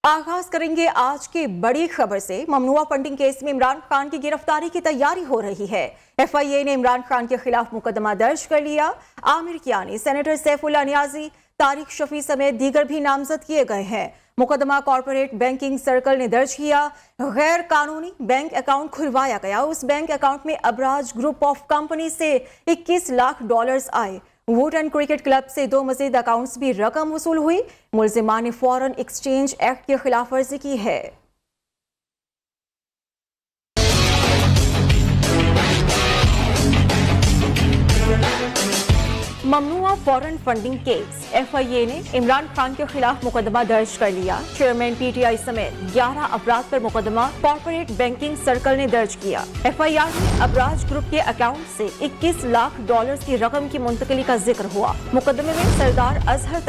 आगाज करेंगे आज की बड़ी खबर से। ममनुआ फंडिंग केस में इमरान खान की गिरफ्तारी की तैयारी हो रही है। FIA ने इमरान खान के खिलाफ मुकदमा दर्ज कर लिया। आमिर कियानी, सेनेटर सैफुल्लाह नियाजी, तारिक शफी समेत दीगर भी नामजद किए गए हैं। मुकदमा कॉर्पोरेट बैंकिंग सर्कल ने दर्ज किया। गैर कानूनी बैंक अकाउंट खुलवाया गया। उस बैंक अकाउंट में अबराज ग्रुप ऑफ कंपनी से 21 लाख डॉलर्स आए। वुड एंड क्रिकेट क्लब से 2 मजीद अकाउंट्स भी रकम वसूल हुई। मुल्जिमान ने फॉरेन एक्सचेंज एक्ट की खिलाफ वर्जी की है। ममनुआ फॉरेन फंडिंग केस। FIA ने इमरान खान के खिलाफ मुकदमा दर्ज कर लिया। चेयरमैन PTI समेत 11 अफराद पर मुकदमा कॉर्पोरेट बैंकिंग सर्कल ने दर्ज किया। FIR में अबराज ग्रुप के अकाउंट से 21 लाख डॉलर्स की रकम की मुंतकली का जिक्र हुआ। मुकदमे में सरदार अजहर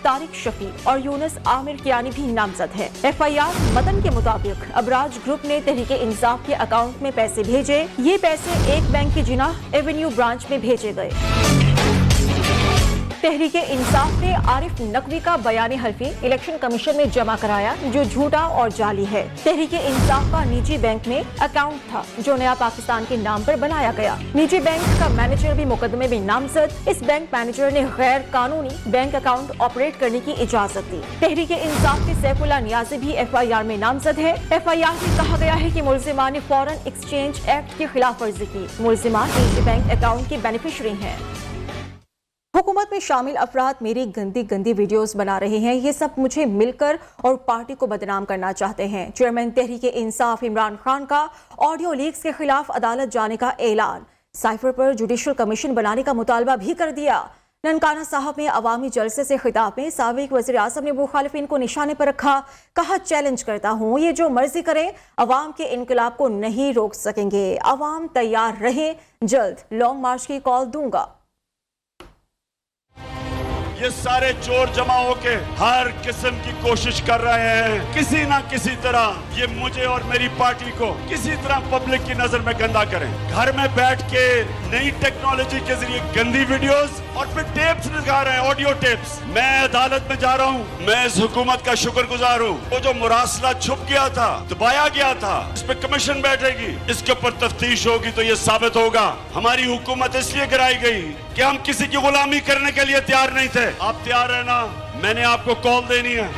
तारिक शफी और यूनुस आमिर कियानी भी नामजद है। FIR मतन के मुताबिक अबराज ग्रुप ने तहरीके इंसाफ के अकाउंट में पैसे भेजे। ये पैसे एक बैंक की जिनाह एवेन्यू ब्रांच में भेजे गए। तहरीके इंसाफ ने आरिफ नकवी का बयान हल्फी इलेक्शन कमीशन में जमा कराया, जो झूठा और जाली है। तहरीके इंसाफ का निजी बैंक में अकाउंट था, जो नया पाकिस्तान के नाम पर बनाया गया। निजी बैंक का मैनेजर भी मुकदमे में नामजद। इस बैंक मैनेजर ने गैर कानूनी बैंक अकाउंट ऑपरेट करने की इजाजत दी। तहरीके इंसाफ के सैफुल्लाह नियाजी भी FIR में नामजद है। FIR में कहा गया है कि मुल्जिमान ने फॉरेन एक्सचेंज एक्ट की खिलाफ वर्जी की। मुल्जिमान निजी बैंक अकाउंट के बेनिफिशरी हैं। हुकूमत में शामिल अफराद मेरी गंदी वीडियोस बना रहे हैं। ये सब मुझे मिलकर और पार्टी को बदनाम करना चाहते हैं। चेयरमैन तहरीके इंसाफ इमरान खान का ऑडियो लीक्स के खिलाफ अदालत जाने का ऐलान। साइफर पर जुडिशल कमीशन बनाने का मुतालबा भी कर दिया। ननकाना साहब में अवामी जलसे से खिताब में साबिक वज़ीर आज़म ने मुखालिफिन को निशाने पर रखा। कहा, चैलेंज करता हूँ, ये जो मर्जी करें, अवाम के इनकलाब को नहीं रोक सकेंगे। अवाम तैयार रहे, जल्द लॉन्ग मार्च की कॉल दूंगा। ये सारे चोर जमा होके हर किस्म की कोशिश कर रहे हैं, किसी ना किसी तरह ये मुझे और मेरी पार्टी को किसी तरह पब्लिक की नजर में गंदा करें। घर में बैठ के नई टेक्नोलॉजी के जरिए गंदी वीडियोस और फिर टेप्स दिखा रहे हैं, ऑडियो टेप्स। मैं अदालत में जा रहा हूँ, मैं इस हुकूमत का शुक्रगुजार हूँ। वो जो मुरासला छुप गया था, दबाया गया था, इस पे कमीशन बैठेगी, इसके ऊपर तफ्तीश होगी तो ये साबित होगा हमारी हुकूमत इसलिए गिराई गई कि हम किसी की गुलामी करने के लिए तैयार नहीं थे। आप तैयार है ना? मैंने आपको कॉल देनी है।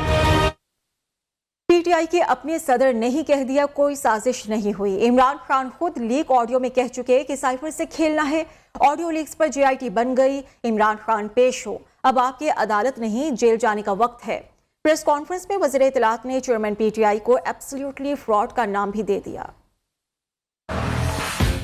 PTI के अपने सदर ने ही कह दिया, कोई साजिश नहीं हुई। इमरान खान खुद लीक ऑडियो में कह चुके कि साइफर से खेलना है। ऑडियो लीक्स पर JIT बन गई। इमरान खान पेश हो, अब आपके अदालत नहीं जेल जाने का वक्त है। प्रेस कॉन्फ्रेंस में वज़ीर इत्तलात ने चेयरमैन PTI को एब्सोल्युटली फ्रॉड का नाम भी दे दिया।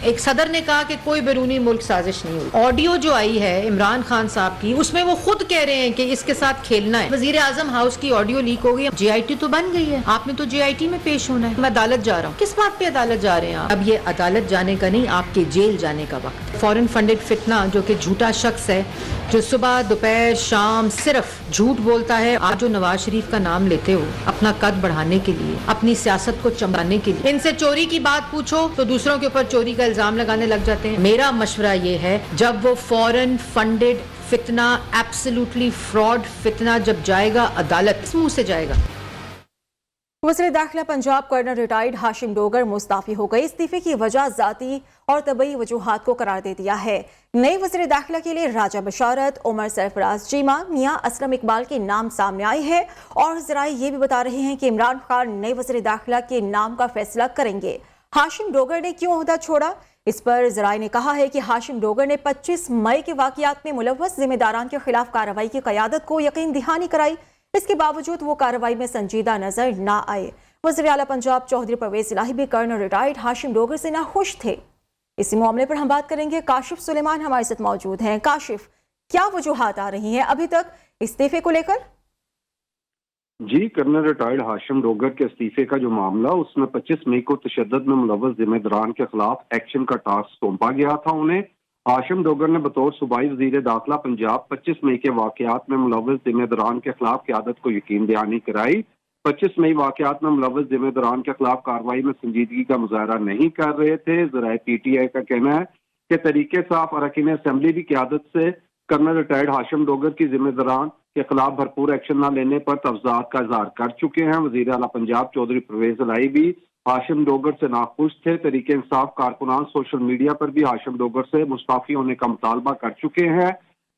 एक सदर ने कहा कि कोई बैरूनी मुल्क साजिश नहीं हुई। ऑडियो जो आई है इमरान खान साहब की, उसमें वो खुद कह रहे हैं कि इसके साथ खेलना है। वजीर आजम हाउस की ऑडियो लीक हो गई, JIT तो बन गई है, आपने तो JIT में पेश होना है। मैं अदालत जा रहा हूँ। किस बात पे अदालत जा रहे हैं आप? अब ये अदालत जाने का नहीं, आपके जेल जाने का वक्त। फॉरेन फंडेड फितना, जो कि झूठा शख्स है, जो सुबह दोपहर शाम सिर्फ झूठ बोलता है। आप जो नवाज शरीफ का नाम लेते हो अपना कद बढ़ाने के लिए, अपनी सियासत को चमकाने के लिए, इनसे चोरी की बात पूछो तो दूसरों के ऊपर चोरी का इल्जाम लगाने लग जाते हैं। मेरा मशवरा ये है, जब वो फॉरेन फंडेड फितना, एब्सोल्युटली फ्रॉड फितना जब जाएगा अदालत, इस मुंह से जाएगा। वज़ीर दाखिला पंजाब कर्नल रिटायर्ड हाशिम डोगर मुस्ताफी हो गए। इस्तीफे की वजह जाती और तबई वजूहात को करार दे दिया है। नए वज़ीर दाखिला के लिए राजा बशारत, उमर सरफराज चीमा, मियां असलम इकबाल के नाम सामने आए हैं और ज़राए ये भी बता रहे हैं कि इमरान खान नए वज़ीर दाखिला के नाम का फैसला करेंगे। हाशिम डोगर ने क्यों ओहदा छोड़ा? इस पर ज़राए ने कहा है कि हाशिम डोगर ने 25 मई के वाक़यात में मुलव्वस जिम्मेदारान के खिलाफ कार्रवाई की क़यादत को यकीन दहानी कराई। इसके बावजूद वो कार्रवाई में संजीदा नजर ना आए। वज़ीर आला पंजाब चौधरी परवेज इलाही भी कर्नल रिटायर्ड हाशिम डोगर से नाखुश थे। इसी मामले पर हम बात करेंगे। काशिफ सुलेमान हमारे साथ मौजूद हैं। काशिफ, क्या वजूहात आ रही हैं अभी तक इस्तीफे को लेकर? जी, कर्नल रिटायर्ड हाशिम डोगर के इस्तीफे का जो मामला, उसमें 25 मई को तशद्दुद में मुलव्वस जिम्मेदारान के खिलाफ एक्शन का टास्क सौंपा गया था उन्हें। हाशिम डोगर ने बतौर सूबाई वज़ीर दाखिला पंजाब 25 मई के वाक़यात में मुलव्वस जिम्मेदारान के खिलाफ क़यादत को यकीन दहानी कराई। 25 मई वाक़यात में मुलव्वस जिम्मेदारान के खिलाफ कार्रवाई में संजीदगी का मुजाहरा नहीं कर रहे थे। ज़राए PTI का कहना है कि तरीके साफ अरकान असेंबली की क़यादत से कर्नल रिटायर्ड हाशिम डोगर की जिम्मेदारान کے خلاف بھرپور ایکشن نہ لینے پر تفضیحات کا اظہار کر چکے ہیں۔ وزیر اعلیٰ پنجاب چودھری پرویز الہی بھی ہاشم ڈوگر سے ناخوش تھے۔ تحریک انصاف کارکنان سوشل میڈیا پر بھی ہاشم ڈوگر سے مستعفی ہونے کا مطالبہ کر چکے ہیں۔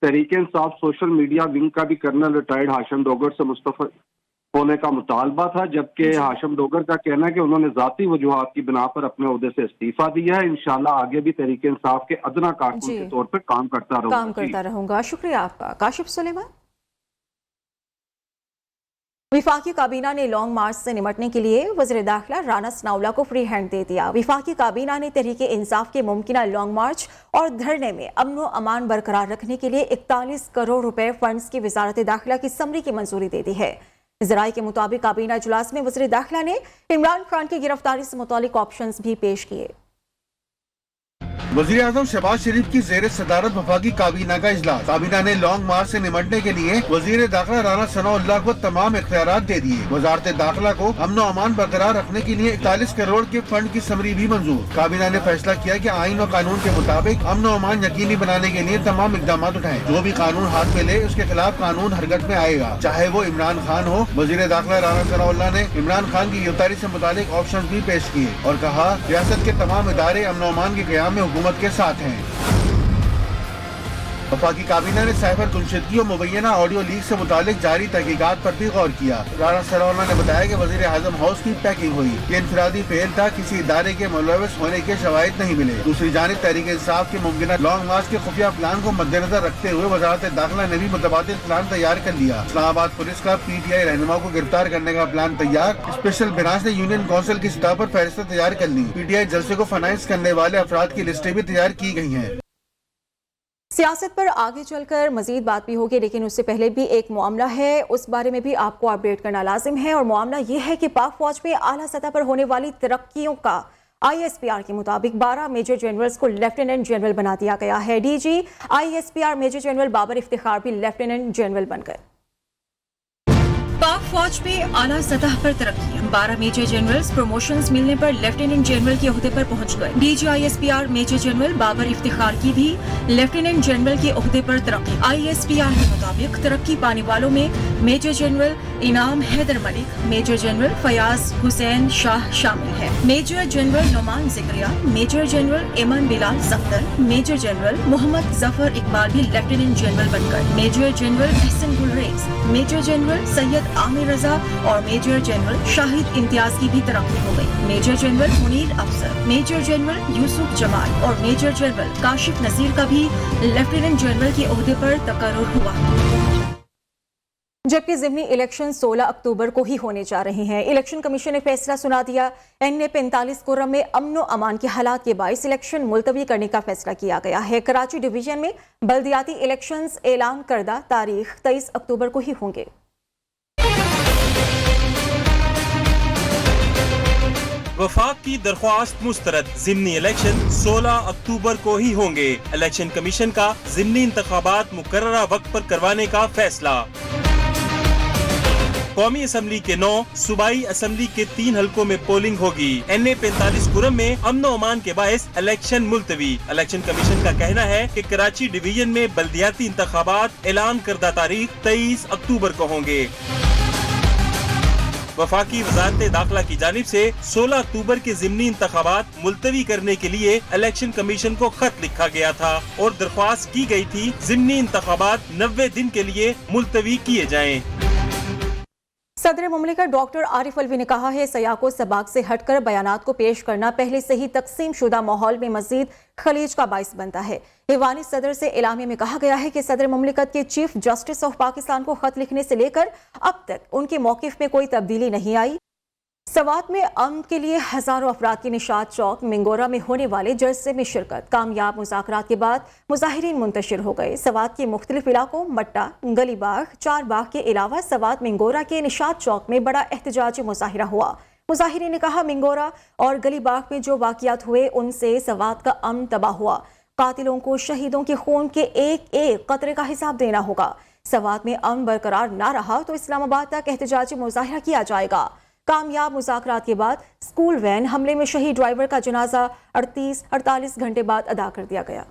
Tehreek Insaf social media wing کا بھی کرنل ریٹائرڈ ہاشم ڈوگر سے مستعفی ہونے کا مطالبہ تھا، جبکہ ہاشم ڈوگر کا کہنا ہے کہ انہوں نے ذاتی وجوہات کی بنا پر اپنے عہدے سے استعفیٰ دیا ہے۔ انشاءاللہ آگے بھی تحریک انصاف کے ادنا کارکن کے طور پر کام کرتا رہوں گا۔ شکریہ آپ کا کاشف سلیمان۔ وفاقی کابینہ نے لانگ مارچ سے نمٹنے کے لیے وزیر داخلہ رانا ثناءاللہ کو فری ہینڈ دے دیا۔ وفاقی کابینہ نے تحریک انصاف کے ممکنہ لانگ مارچ اور دھرنے میں امن و امان برقرار رکھنے کے لیے 41 کروڑ روپے فنڈز کی وزارت داخلہ کی سمری کی منظوری دے دی ہے۔ ذرائع کے مطابق کابینہ اجلاس میں وزیر داخلہ نے عمران خان کی گرفتاری سے متعلق آپشنز بھی پیش کیے۔ وزیر اعظم شہباز شریف کی زیر صدارت وفاقی کابینہ کا اجلاس۔ کابینہ نے لانگ مارچ سے نمٹنے کے لیے وزیر داخلہ رانا ثناءاللہ کو تمام اختیارات دے دیے۔ وزارت داخلہ کو امن و امان برقرار رکھنے کے لیے 41 کروڑ کے فنڈ کی سمری بھی منظور۔ کابینہ نے فیصلہ کیا کہ آئین و قانون کے مطابق امن و امان یقینی بنانے کے لیے تمام اقدامات اٹھائیں۔ جو بھی قانون ہاتھ میں لے اس کے خلاف قانون حرکت میں آئے گا، چاہے وہ عمران خان ہو۔ وزیر داخلہ رانا ثناءاللہ نے عمران خان کی گرفتاری سے متعلق آپشنز بھی پیش کیے اور کہا ریاست کے تمام ادارے امن و امان کے قیام میں حکومت کے ساتھ ہیں۔ وفاقی کابینہ نے سائبر گمشدگی اور مبینہ آڈیو لیک سے متعلق جاری تحقیقات پر بھی غور کیا۔ رانا ثناءاللہ نے بتایا کہ وزیر اعظم ہاؤس کی پیکنگ ہوئی، یہ انفرادی فعل تھا، کسی ادارے کے ملوث ہونے کے شواہد نہیں ملے۔ دوسری جانب تحریک انصاف کے ممکنہ لانگ مارچ کے خفیہ پلان کو مد نظر رکھتے ہوئے وزارت داخلہ نے بھی متبادل پلان تیار کر لیا۔ اسلام آباد پولیس کا پی ٹی آئی رہنما کو گرفتار کرنے کا پلان تیار۔ اسپیشل برانچ نے یونین کونسل کی سطح پر فہرستیں تیار کر لی۔ پی ٹی آئی جلسے کو فائنانس کرنے والے افراد کی لسٹیں بھی تیار کی گئی ہیں۔ سیاست پر آگے چل کر مزید بات بھی ہوگی، لیکن اس سے پہلے بھی ایک معاملہ ہے، اس بارے میں بھی آپ کو اپڈیٹ کرنا لازم ہے، اور معاملہ یہ ہے کہ پاک فوج میں اعلیٰ سطح پر ہونے والی ترقیوں کا ISPR کے مطابق 12 میجر جنرلز کو لیفٹیننٹ جنرل بنا دیا گیا ہے۔ D G ISPR major general Babar Iftikhar بھی لیفٹیننٹ جنرل بن گئے۔ پاک فوج میں اعلیٰ سطح پر ترقی، 12 میجر جنرلز پروموشنز ملنے پر لیفٹیننٹ جنرل کے عہدے پر پہنچ گئے۔ D G ISPR major general Babar Iftikhar کی بھی لیفٹیننٹ جنرل کے عہدے پر ترقی۔ ISPR کے مطابق ترقی پانے والوں میں میجر جنرل انعام حیدر ملک، میجر جنرل فیاض حسین شاہ شامل ہیں۔ میجر جنرل نعمان زکریا، میجر جنرل ایمن بلال ظفر، میجر جنرل محمد ظفر اقبال بھی لیفٹیننٹ جنرل بن گئے۔ میجر جنرل احسن گلریز، میجر جنرل سید عامر رضا اور میجر جنرل شاہد امتیاز کی بھی ترقی ہو گئی۔ میجر جنرل منیر افسر، میجر جنرل یوسف جمال اور میجر جنرل کاشف نذیر کا بھی لیفٹیننٹ جنرل کے عہدے پر تقرر ہوا۔ جبکہ ضمنی الیکشن 16 اکتوبر کو ہی ہونے جا رہے ہیں۔ الیکشن کمیشن نے فیصلہ سنا دیا۔ N45 کرم میں امن و امان کے حالات کے باعث الیکشن ملتوی کرنے کا فیصلہ کیا گیا ہے۔ کراچی ڈویژن میں بلدیاتی الیکشنز اعلان کردہ تاریخ 23 اکتوبر کو ہی ہوں گے۔ وفاق کی درخواست مسترد، ضمنی الیکشن 16 اکتوبر کو ہی ہوں گے۔ الیکشن کمیشن کا ضمنی انتخابات مقررہ وقت پر کروانے کا فیصلہ۔ قومی اسمبلی کے 9، صوبائی اسمبلی کے 3 حلقوں میں پولنگ ہوگی۔ N45 کرم میں امن و امان کے باعث الیکشن ملتوی۔ الیکشن کمیشن کا کہنا ہے کہ کراچی ڈویژن میں بلدیاتی انتخابات اعلان کردہ تاریخ 23 اکتوبر کو ہوں گے۔ وفاقی وزارت داخلہ کی جانب سے 16 اکتوبر کے ضمنی انتخابات ملتوی کرنے کے لیے الیکشن کمیشن کو خط لکھا گیا تھا اور درخواست کی گئی تھی ضمنی انتخابات 90 دن کے لیے ملتوی کیے جائیں۔ صدر مملکت ڈاکٹر عارف الوی نے کہا ہے سیاح کو سباق سے ہٹ کر بیانات کو پیش کرنا پہلے سے ہی تقسیم شدہ ماحول میں مزید خلیج کا باعث بنتا ہے۔ ایوانی صدر سے اعلامیہ میں کہا گیا ہے کہ صدر مملکت کے چیف جسٹس آف پاکستان کو خط لکھنے سے لے کر اب تک ان کے موقف میں کوئی تبدیلی نہیں آئی۔ سوات میں امن کے لیے ہزاروں افراد کی نشاط چوک منگورا میں ہونے والے جلسے میں شرکت۔ کامیاب مذاکرات کے بعد مظاہرین منتشر ہو گئے۔ سوات کے مختلف علاقوں مٹا، گلی باغ، چار باغ کے علاوہ سوات منگورا کے نشاط چوک میں بڑا احتجاجی مظاہرہ ہوا۔ مظاہرین نے کہا منگورا اور گلی باغ میں جو واقعات ہوئے ان سے سوات کا امن تباہ ہوا۔ قاتلوں کو شہیدوں کے خون کے ایک ایک قطرے کا حساب دینا ہوگا۔ سوات میں امن برقرار نہ رہا تو اسلام آباد تک احتجاجی مظاہرہ کیا جائے گا۔ کامیاب مذاکرات کے بعد اسکول وین حملے میں شہید ڈرائیور کا جنازہ 48 گھنٹے بعد ادا کر دیا گیا۔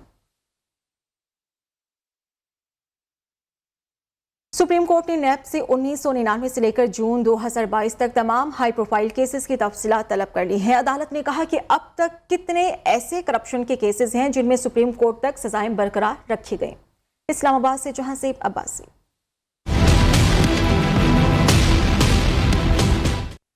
सुप्रीम कोर्ट ने नैब से 1999 से लेकर जून 2022 तक तमाम हाई प्रोफाइल केसेस की तफसीलात तलब कर ली हैं। अदालत ने कहा कि अब तक कितने ऐसे करप्शन के केसेस हैं जिनमें सुप्रीम कोर्ट तक सजाएं बरकरार रखी गई। इस्लामाबाद से जहांसेब अब्बासी।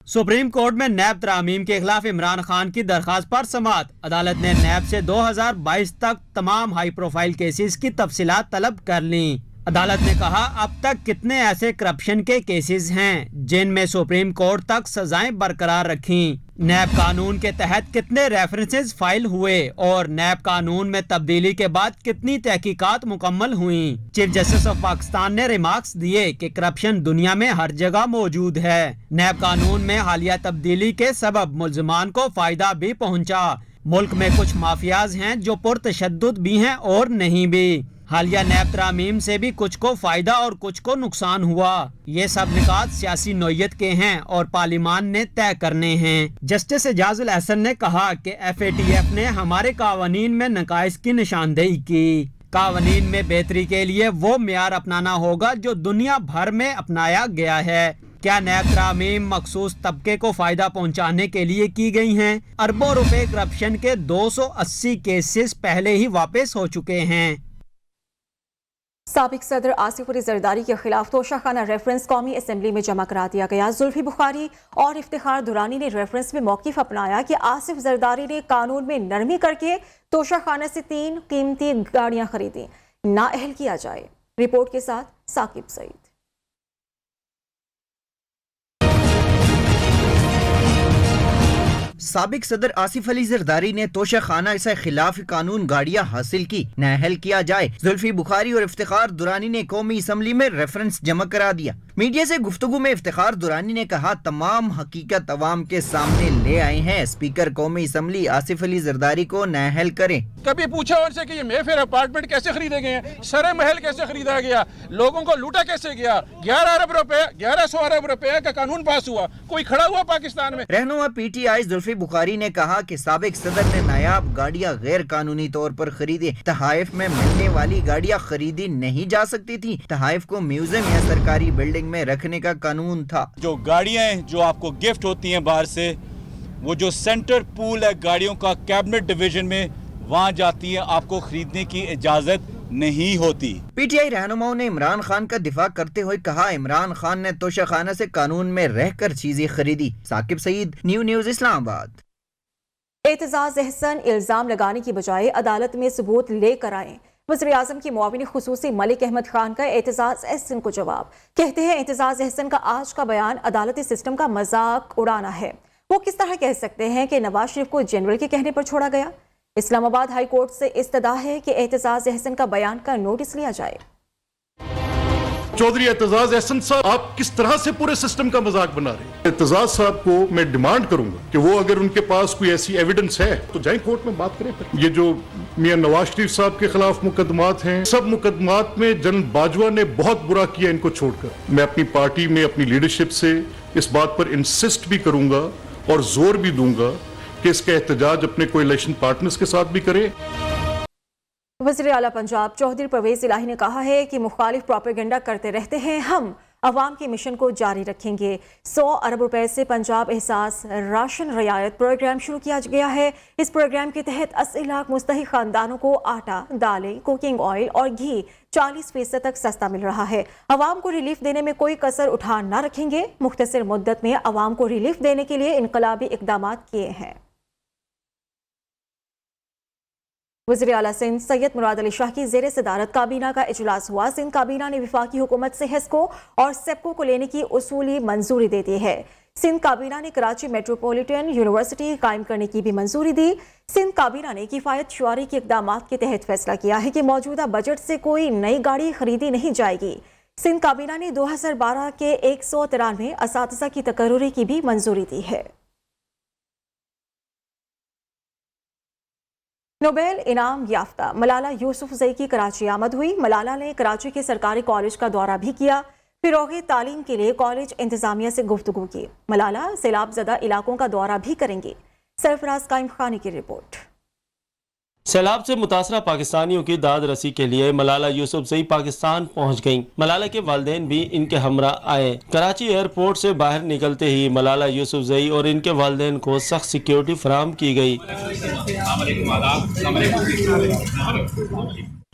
सुप्रीम कोर्ट में नैब तरामीम के खिलाफ इमरान खान की दरखास्त पर समाअत। अदालत ने नैब से 2022 तक तमाम हाई प्रोफाइल केसेस की तफसीलात तलब कर ली। अदालत ने कहा अब तक कितने ऐसे करप्शन के केसेस हैं जिनमें सुप्रीम कोर्ट तक सजाएं बरकरार रखी, नैब कानून के तहत कितने रेफरेंसेस फाइल हुए और नैब कानून में तब्दीली के बाद कितनी तहकीकात मुकम्मल हुई। चीफ जस्टिस ऑफ पाकिस्तान ने रिमार्क्स दिए कि करप्शन दुनिया में हर जगह मौजूद है। नैब कानून में हालिया तब्दीली के सबब मुल्ज़िमान को फायदा भी पहुंचा। मुल्क में कुछ माफियाज हैं जो पुरतशद्दुद भी हैं और नहीं भी। हालिया नैब तरामीम से भी कुछ को फायदा और कुछ को नुकसान हुआ। ये सब निकात सियासी नौयत के हैं और पार्लिमान ने तय करने हैं। जस्टिस एजाजुल अहसन ने कहा कि FATF ने हमारे कानून में नकाइस की निशानदेही की। कानून में बेहतरी के लिए वो मियार अपनाना होगा जो दुनिया भर में अपनाया गया है। क्या नैब तरामीम मखसूस तबके को फायदा पहुंचाने के लिए की गई हैं? अरबों रुपए करप्शन के 280 केसेस पहले ही वापस हो चुके हैं। साबिक सदर आसिफ अली जरदारी के खिलाफ तोशाखाना रेफरेंस कौमी असेंबली में जमा करा दिया गया। जुल्फी बुखारी और इफ्तिखार दुरानी ने रेफरेंस में मौकिफ अपनाया कि आसिफ जरदारी ने कानून में नरमी करके तोशाखाना से 3 कीमती गाड़ियां खरीदी, नाअहल किया जाए। रिपोर्ट के साथ साकिब सईद। साबिक सदर आसिफ अली जरदारी ने तोशाखाना से खिलाफ कानून गाड़ियां हासिल की, नाअहल किया जाए। जुल्फी बुखारी और इफ्तिखार दुरानी ने कौमी असम्बली में रेफरेंस जमा करा दिया। मीडिया से गुफ्तगू में इफ्तिखार दुरानी ने कहा तमाम हकीकत अवाम के सामने ले आए हैं। स्पीकर कौमी असम्बली आसिफ अली जरदारी को नाअहल करें। कभी पूछा उनसे कि ये मेफेयर अपार्टमेंट कैसे खरीदे गए हैं, सरे महल कैसे खरीदा गया, लोगों को लूटा कैसे गया, 1100 अरब रुपए का कानून पास हुआ, कोई खड़ा हुआ पाकिस्तान में। रहनुमा PTI जुल्फी बुखारी ने कहा कि साबिक सदर ने नायाब गाड़ियां गैर कानूनी तौर पर खरीदी। तहाइफ में मिलने वाली गाड़ियां खरीदी नहीं जा सकती थी। तहाइफ को म्यूजियम या सरकारी बिल्डिंग में रखने का कानून था। जो गाड़ियां जो आपको गिफ्ट होती हैं बाहर से, वो जो सेंटर पूल है गाड़ियों का कैबिनेट डिवीजन में, वहाँ जाती है, आपको खरीदने की इजाजत नहीं होती। PTI रहनुमाओं ने इमरान खान का दिफा करते हुए कहा इमरान खान ने तोशाखाना से कानून में रहकर चीजें खरीदी। साकिब सईद, न्यूज़ इस्लामाबाद। एतजाज अहसन इल्जाम लगाने की बजाय अदालत में सबूत लेकर आए। वज़ीर आज़म की मुआविन खुसूसी मलिक अहमद खान का एतजाज अहसन को जवाब। कहते हैं एतजाज अहसन का आज का बयान अदालती सिस्टम का मजाक उड़ाना है। वो किस तरह कह सकते हैं कि नवाज शरीफ को जनरल के कहने पर छोड़ा गया। इस्लामाबाद हाई कोर्ट से इस्तदा है कि एतजाज अहसन का बयान का नोटिस लिया जाए। चौधरी एतजाज अहसन साहब, आप किस तरह से पूरे सिस्टम का मजाक बना रहे हैं। एतजाज साहब को मैं डिमांड करूंगा कि वो अगर उनके पास कोई ऐसी एविडेंस है तो जाए कोर्ट में बात करें। फिर ये जो मियां नवाज शरीफ साहब के खिलाफ मुकदमात हैं, सब मुकदमात में जनरल बाजवा ने बहुत बुरा किया इनको छोड़कर। मैं अपनी पार्टी में अपनी लीडरशिप से इस बात पर इंसिस्ट भी करूंगा और जोर भी दूंगा कि इसका एहतजाज अपने कोएलिशन पार्टनर्स के साथ भी करे। वज़ीर आला पंजाब चौधरी परवेज इलाही ने कहा है कि मुखालिफ प्रोपेगेंडा करते रहते हैं, हम अवाम के मिशन को जारी रखेंगे। 100 अरब रुपए से पंजाब एहसास राशन रियायत प्रोग्राम शुरू किया गया है। इस प्रोग्राम के तहत 80 लाख मुस्तहिक खानदानों को आटा, दालें, कुकिंग ऑयल और घी 40% तक सस्ता मिल रहा है। अवाम को रिलीफ देने में कोई कसर उठा न रखेंगे। मुख्तसर मुद्दत में अवाम को रिलीफ देने के लिए इनकलाबी इकदाम किए हैं। वज़ीर आला सिंध सैयद मुराद अली शाह की ज़ेर सदारत काबीना का इजलास हुआ। सिंध काबीना ने वफाकी हुकूमत से हेस्को और सेप्को को लेने की उसूली मंजूरी दे दी है। सिंध काबीना ने कराची मेट्रोपॉलिटन यूनिवर्सिटी कायम करने की भी मंजूरी दी। सिंध काबीना ने किफ़ायत शुआरी के इक़दाम के तहत फैसला किया है कि मौजूदा बजट से कोई नई गाड़ी खरीदी नहीं जाएगी। सिंध काबीना ने 2012 के 193 असातिज़ा की तकर्रुरी की भी मंजूरी दी है। नोबेल इनाम याफ्ता मलाला यूसुफजई की कराची आमद हुई। मलाला ने कराची के सरकारी कॉलेज का दौरा भी किया। फिरोगे तालीम के लिए कॉलेज इंतजामिया से गुफ्तगू की। मलाला सैलाब ज़दा इलाकों का दौरा भी करेंगी। सरफराज काइम खानी की रिपोर्ट। सैलाब से मुतासरा पाकिस्तानियों की दाद रसी के लिए मलाला यूसुफजई पाकिस्तान पहुंच गईं। मलाला के वालिदैन भी इनके हमरा आए। कराची एयरपोर्ट से बाहर निकलते ही मलाला यूसुफजई और इनके वालिदैन को सख्त सिक्योरिटी फराहम की गई।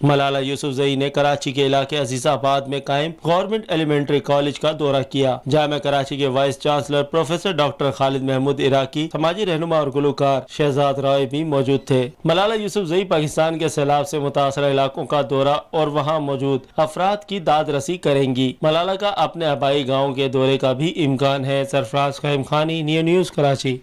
मलाला यूसुफजई ने कराची के इलाके अजीजाबाद में कायम गवर्नमेंट एलिमेंट्री कॉलेज का दौरा किया। जामिया कराची के vice chancellor professor doctor Khalid Mahmood Iraqi, समाजी रहनुमा और गुलकार शहजाद रॉय भी मौजूद थे। मलाला यूसुफजई पाकिस्तान के सैलाब से मुतासरा इलाकों का दौरा और वहाँ मौजूद अफराद की दाद रसी करेंगी। मलाला का अपने आबाई गाँव के दौरे का भी इम्कान है। सरफराज खैम खानी, नियो न्यूज़, कराची।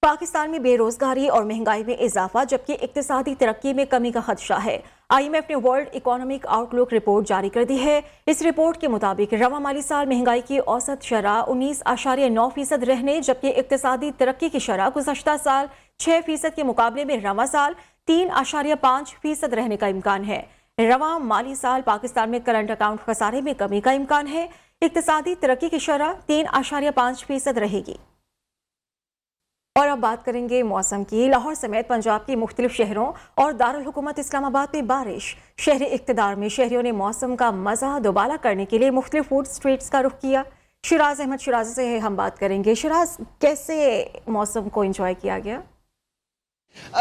पाकिस्तान में बेरोजगारी और महंगाई में इजाफा जबकि इक्तिसादी तरक्की में कमी का खदशा है। IMF ने वर्ल्ड इकोनॉमिक आउटलुक रिपोर्ट जारी कर दी है। इस रिपोर्ट के मुताबिक रवा माली साल महंगाई की औसत शरह 19.9% रहने जबकि इक्तिसादी तरक्की की शरह गुज़श्ता साल 6% के मुकाबले में रवा साल 3.5% रहने का इम्कान है। रवा माली साल पाकिस्तान में करंट अकाउंट खसारे में कमी का इम्कान है। इक्तिसादी तरक्की की शरह 3.5% रहेगी। और अब बात करेंगे मौसम की। लाहौर समेत पंजाब के मुख्तलिफ शहरों और दारुल हुकूमत इस्लामाबाद में बारिश। शहरी इक़्तिदार में शहरियों ने मौसम का मज़ा दोबाला करने के लिए मुख्तलिफ फूड स्ट्रीट्स का रुख किया। शिराज अहमद शिराज से हम बात करेंगे। शिराज, कैसे मौसम को एंजॉय किया गया?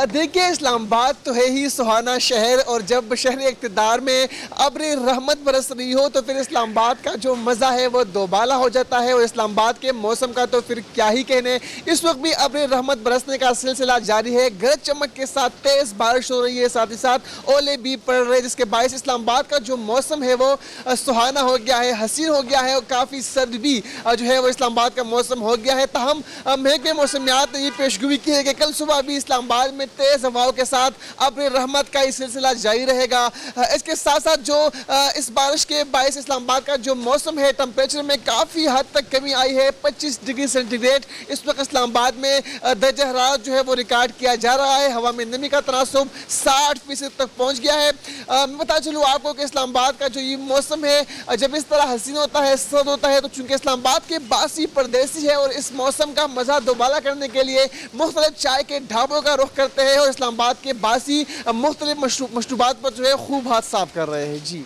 देखिए, इस्लामाबाद तो है ही सुहाना शहर और जब शहर इक़्तिदार में अब्र रहमत बरस रही हो तो फिर इस्लामाबाद का जो मज़ा है वो दोबाला हो जाता है। और इस्लामाबाद के मौसम का तो फिर क्या ही कहने। इस वक्त भी अब्र रहमत बरसने का सिलसिला जारी है। गरज चमक के साथ तेज़ बारिश हो रही है, साथ ही साथ ओले भी पड़ रहे हैं, जिसके बायस इस्लामाबाद का जो मौसम है वो सुहाना हो गया है, हसीन हो गया है और काफ़ी सर्द भी जो है वो इस्लामाबाद का मौसम हो गया है। ताहम महकमे मौसमियात ने ये पेशगोई की है कि कल सुबह भी इस्लामाबाद में तेज हवाओं के साथ अब्र रहमत का ये सिलसिला जारी रहेगा। इसके साथ साथ जो इस बारिश के बायस इस्लामाबाद का जो मौसम है, टेम्परेचर में काफ़ी हद तक कमी आई है। 25 डिग्री सेंटीग्रेड इस वक्त इस्लामाबाद में दर्जा हरारत जो है वो रिकॉर्ड किया जा रहा है। हवा में नमी का तनासुब 60% तक पहुँच गया है। मैं बता चलूँ आपको कि इस्लामाबाद का जो ये मौसम है जब इस तरह हसीन होता है, सर्द होता है, तो चूँकि इस्लामाबाद के बासी परदेसी है और इस मौसम का मज़ा दोबाला करने के लिए मुख्तलिफ चाय के ढाबों का रुख करते हैं और इस्लामाबाद के बासी मुख्तलिफ मशरूबात पर जो है खूब हाथ साफ कर रहे हैं। जी।